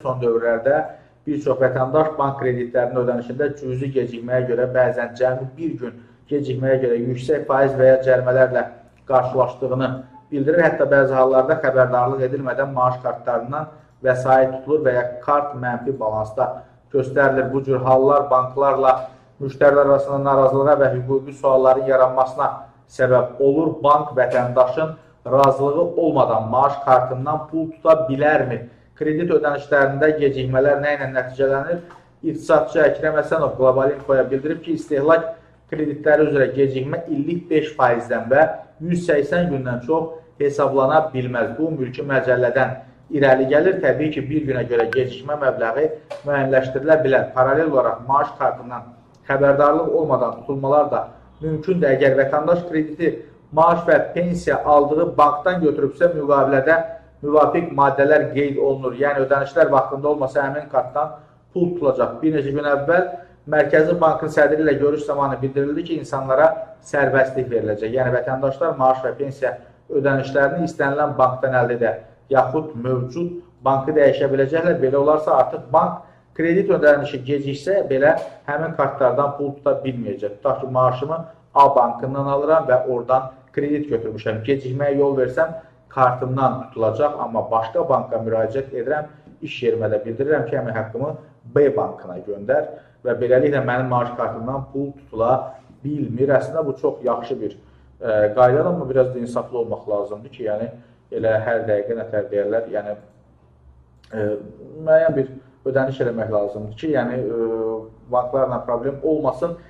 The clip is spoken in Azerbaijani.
Son dövrlərdə bir çox vətəndaş bank kreditlərinin ödənişində cüzi gecikməyə görə bəzən cəmi bir gün gecikməyə görə yüksək faiz və ya cərimələrlə qarşılaşdığını bildirir. Hətta bəzi hallarda xəbərdarlıq edilmədən maaş kartlarından vəsait tutulur və ya kart mənfi balansda göstərilir. Bu cür hallar banklarla müştərilər arasında narazılığa və hüquqi sualların yaranmasına səbəb olur. Bank vətəndaşın razılığı olmadan maaş kartından pul tuta bilərmi? Kredit ödənişlərində gecikmələr nə ilə nəticələnir? İqtisadçı Əkrəm Həsənov Qlobal Infoya bildirib ki, istehlak kreditləri üzrə gecikmə illik 5%-dən və 180 gündən çox hesablana bilməz. Bu, mülki məcəllədən irəli gəlir. Təbii ki, bir günə görə gecikmə məbləği müəyyənləşdirilə bilər. Paralel olaraq maaş kartından xəbərdarlıq olmadan tutulmalar da mümkündür. Əgər vətəndaş krediti maaş və pensiya aldığı bankdan götürübsə, müqavilədə müvafiq maddələr qeyd olunur. Yəni, ödənişlər vaxtında olmasa həmin kartdan pul tutulacaq. Bir neçə gün əvvəl Mərkəzi Bankın sədri ilə görüş zamanı bildirildi ki, insanlara sərbəstlik veriləcək. Yəni, vətəndaşlar maaş və pensiya ödənişlərini istənilən bankdan əldə edə, yaxud mövcud bankı dəyişə biləcəklər. Belə olarsa, artıq bank kredit ödənişi geciksə, belə həmin kartlardan pul tuta bilməyəcək. Tutaq ki, maaşımı A bankından alıram və oradan kredit götürmüşəm. Gecikməyə yol versəm, kartımdan tutulacaq, amma başqa banka müraciət edirəm, iş yerimə də bildirirəm ki, həmin haqqımı B bankına göndər və beləliklə mənim maaş kartımdan pul tutula bilmir. Əslində, bu çox yaxşı bir qaydadır, amma biraz da insaflı olmaq lazımdır ki, yəni, elə hər dəqiqə nətər deyərlər, yəni, müəyyən bir ödəniş eləmək lazımdır ki, yəni, banklarla problem olmasın.